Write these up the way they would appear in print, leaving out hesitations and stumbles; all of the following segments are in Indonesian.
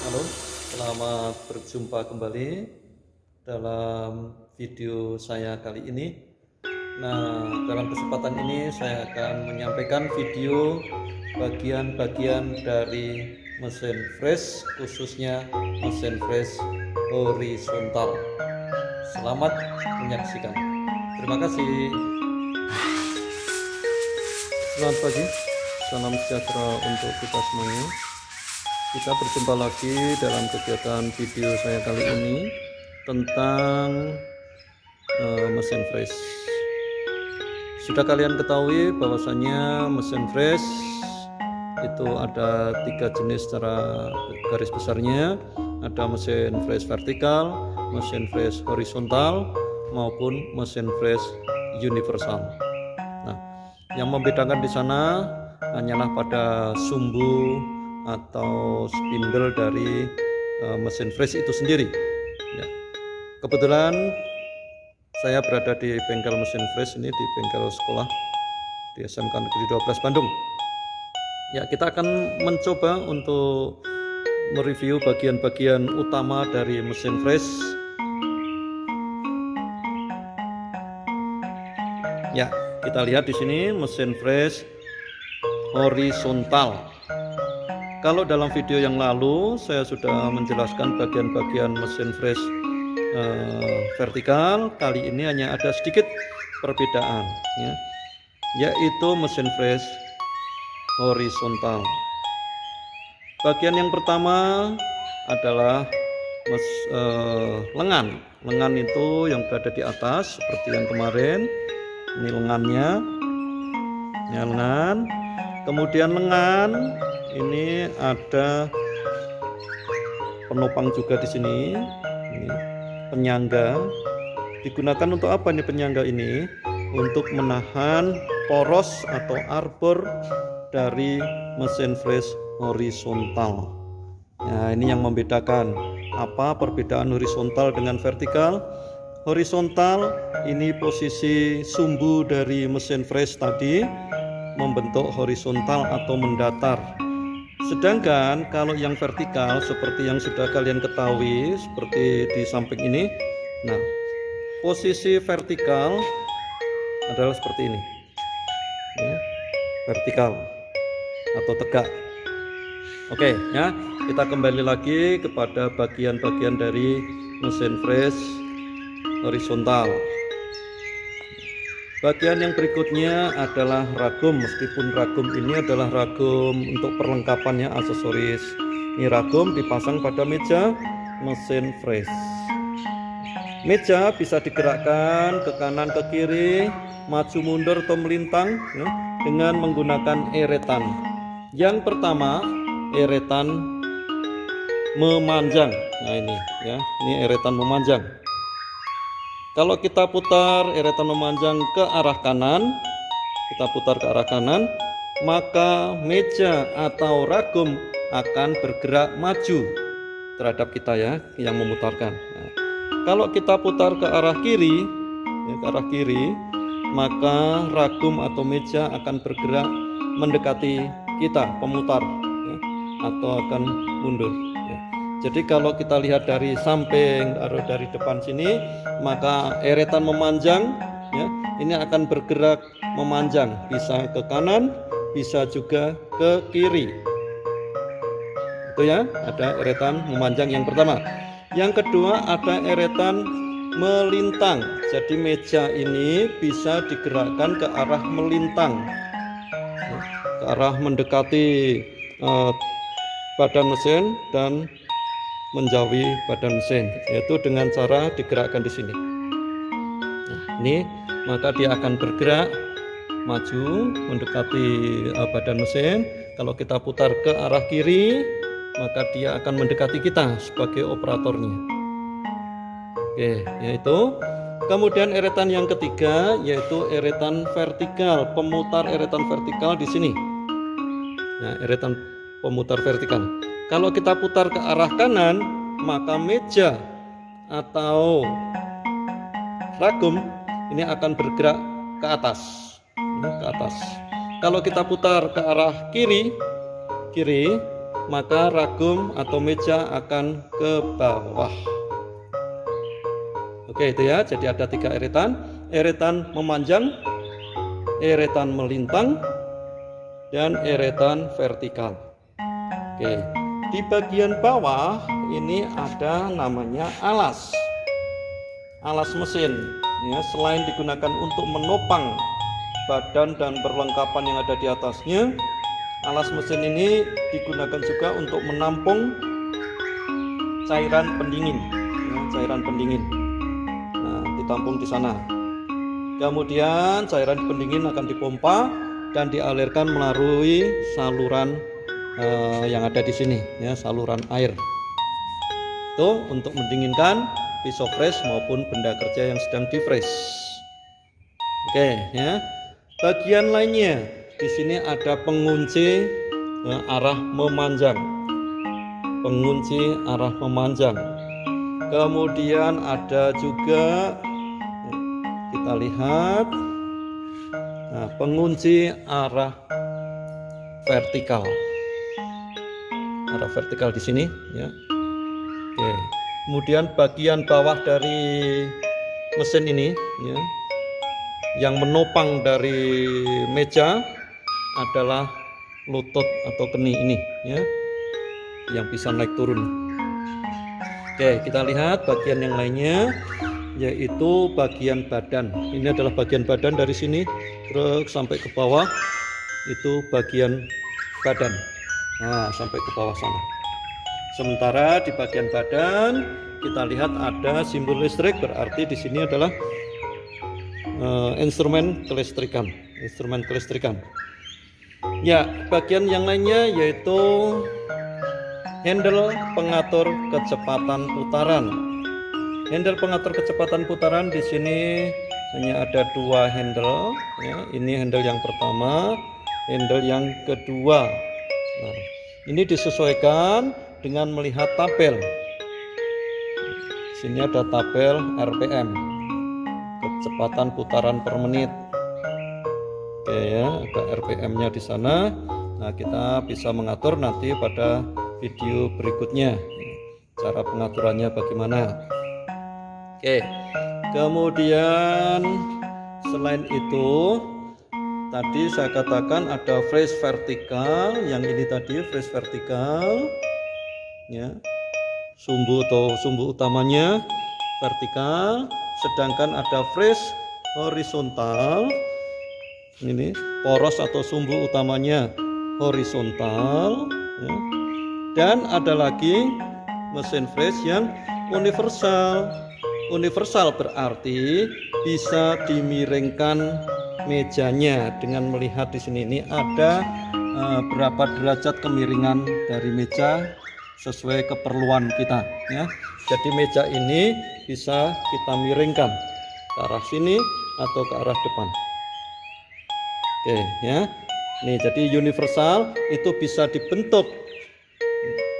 Halo, selamat berjumpa kembali dalam video saya kali ini. Nah, dalam kesempatan ini saya akan menyampaikan video bagian-bagian dari mesin fresh, khususnya mesin fresh horizontal. Selamat menyaksikan. Terima kasih. Selamat pagi, salam sejahtera untuk kita semuanya. Kita berjumpa lagi dalam kegiatan video saya kali ini tentang mesin fresh. Sudah kalian ketahui bahwasanya mesin fresh itu ada 3 jenis secara garis besarnya. Ada mesin fresh vertikal, mesin fresh horizontal, maupun mesin fresh universal. Nah, yang membedakan di sana hanyalah pada sumbu atau spindle dari mesin fresh itu sendiri ya. Kebetulan saya berada di bengkel mesin fresh ini, di bengkel sekolah di SMK Negeri 12 Bandung ya. Kita akan mencoba untuk mereview bagian-bagian utama dari mesin fresh ya. Kita lihat di sini mesin fresh horizontal. Kalau dalam video yang lalu saya sudah menjelaskan bagian-bagian mesin fresh vertikal, kali ini hanya ada sedikit perbedaan ya, yaitu mesin fresh horizontal. Bagian yang pertama adalah lengan. Lengan itu yang berada di atas seperti yang kemarin. Ini lengannya, ya, lengan. Kemudian lengan ini ada penopang juga di sini. Ini penyangga. Digunakan untuk apa nih penyangga ini? Untuk menahan poros atau arbor dari mesin fresh horizontal. Nah, ini yang membedakan. Apa perbedaan horizontal dengan vertikal? Horizontal ini posisi sumbu dari mesin fresh tadi membentuk horizontal atau mendatar. Sedangkan kalau yang vertikal seperti yang sudah kalian ketahui, seperti di samping ini. Nah, posisi vertikal adalah seperti ini ya, vertikal atau tegak. Oke ya, kita kembali lagi kepada bagian-bagian dari mesin fresh horizontal. Bagian yang berikutnya adalah ragum. Meskipun ragum ini adalah ragum untuk perlengkapannya, aksesoris. Ini ragum dipasang pada meja mesin fresh. Meja bisa digerakkan ke kanan ke kiri, maju mundur atau melintang ya, dengan menggunakan eretan. Yang pertama, eretan memanjang. Nah ini ya, ini eretan memanjang. Kalau kita putar eretan memanjang ke arah kanan, kita putar ke arah kanan, maka meja atau ragum akan bergerak maju terhadap kita ya, yang memutarkan. Nah, kalau kita putar ke arah kiri, ya, ke arah kiri, maka ragum atau meja akan bergerak mendekati kita, pemutar, ya, atau akan mundur. Jadi kalau kita lihat dari samping atau dari depan sini, maka eretan memanjang ya, ini akan bergerak memanjang, bisa ke kanan, bisa juga ke kiri. Itu ya, ada eretan memanjang yang pertama. Yang kedua ada eretan melintang. Jadi meja ini bisa digerakkan ke arah melintang, ke arah mendekati badan mesin dan menjauhi badan mesin, yaitu dengan cara digerakkan di sini. Nah, ini maka dia akan bergerak maju mendekati badan mesin. Kalau kita putar ke arah kiri, maka dia akan mendekati kita sebagai operatornya. Oke, yaitu kemudian eretan yang ketiga yaitu eretan vertikal, pemutar eretan vertikal di sini. Nah, eretan pemutar vertikal. Kalau kita putar ke arah kanan, maka meja atau ragum ini akan bergerak ke atas, ke atas. Kalau kita putar ke arah kiri, maka ragum atau meja akan ke bawah. Oke, itu ya. Jadi ada 3 eretan. Eretan memanjang, eretan melintang, dan eretan vertikal. Oke, di bagian bawah ini ada namanya alas. Alas mesin ya, selain digunakan untuk menopang badan dan perlengkapan yang ada di atasnya, alas mesin ini digunakan juga untuk menampung cairan pendingin ya, cairan pendingin. Nah, ditampung di sana. Kemudian cairan pendingin akan dipompa dan dialirkan melalui saluran yang ada di sini ya, saluran air. Itu untuk mendinginkan pisau fresh maupun benda kerja yang sedang di fresh. Oke ya. Bagian lainnya di sini ada pengunci ya, arah memanjang. Pengunci arah memanjang. Kemudian ada juga kita lihat pengunci arah vertikal. Arah vertikal di sini ya. Oke. Kemudian bagian bawah dari mesin ini ya, yang menopang dari meja adalah lutut atau keni ini ya, yang bisa naik turun. Oke, kita lihat bagian yang lainnya, yaitu bagian badan. Ini adalah bagian badan dari sini terus sampai ke bawah, itu bagian badan. Nah, sampai ke bawah sana. Sementara di bagian badan kita lihat ada simbol listrik, berarti di sini adalah instrumen kelistrikan. Instrumen kelistrikan. Ya, bagian yang lainnya yaitu handle pengatur kecepatan putaran. Handle pengatur kecepatan putaran di sini hanya ada 2 handle. Ya, ini handle yang pertama, handle yang kedua. Nah, ini disesuaikan dengan melihat tabel. Sini ada tabel RPM, kecepatan putaran per menit. Oke ya, ada RPM-nya di sana. Nah, kita bisa mengatur nanti pada video berikutnya cara pengaturannya bagaimana. Oke. Kemudian selain itu tadi saya katakan ada fresh vertikal, yang ini tadi fresh vertikal ya. Sumbu utamanya vertikal, sedangkan ada fresh horizontal. Ini poros atau sumbu utamanya horizontal ya. Dan ada lagi mesin fresh yang universal. Universal berarti bisa dimiringkan mejanya. Dengan melihat di sini ini ada berapa derajat kemiringan dari meja sesuai keperluan kita ya. Jadi meja ini bisa kita miringkan ke arah sini atau ke arah depan. Oke ya. Nih, jadi universal itu bisa dibentuk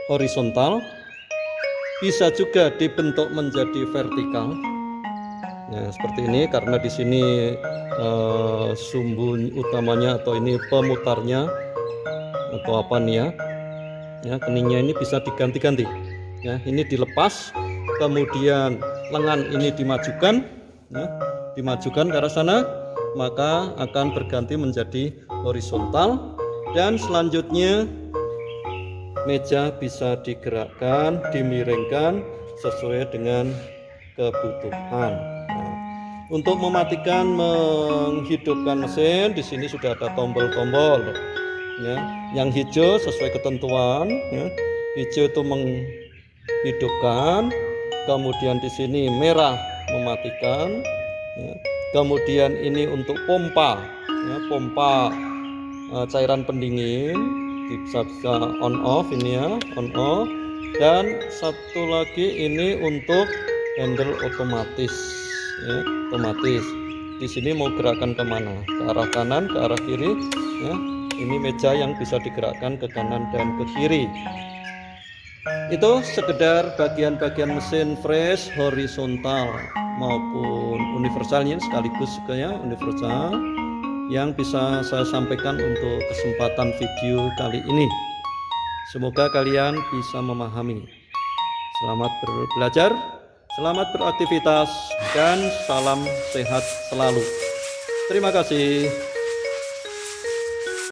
horizontal, bisa juga dibentuk menjadi vertikal. Ya, seperti ini karena di sini sumbu utamanya atau ini pemutarnya atau apa nih ya. Ya, keningnya ini bisa diganti-ganti. Ya, ini dilepas, kemudian lengan ini dimajukan, ya, dimajukan ke arah sana, maka akan berganti menjadi horizontal. Dan selanjutnya meja bisa digerakkan, dimiringkan sesuai dengan kebutuhan. Nah, untuk mematikan, menghidupkan mesin, di sini sudah ada tombol-tombol. Ya, yang hijau sesuai ketentuan. Ya, hijau itu menghidupkan, kemudian di sini merah mematikan. Ya, kemudian ini untuk pompa, ya, pompa cairan pendingin. Bisa on off ini ya, on off. Dan satu lagi ini untuk handle otomatis, ya, otomatis. Di sini mau gerakan kemana? Ke arah kanan, ke arah kiri. Ya, ini meja yang bisa digerakkan ke kanan dan ke kiri. Itu sekedar bagian-bagian mesin fresh horizontal maupun universalnya sekaligus juga ya, universal, yang bisa saya sampaikan untuk kesempatan video kali ini. Semoga kalian bisa memahami. Selamat belajar, selamat beraktivitas, dan salam sehat selalu. Terima kasih.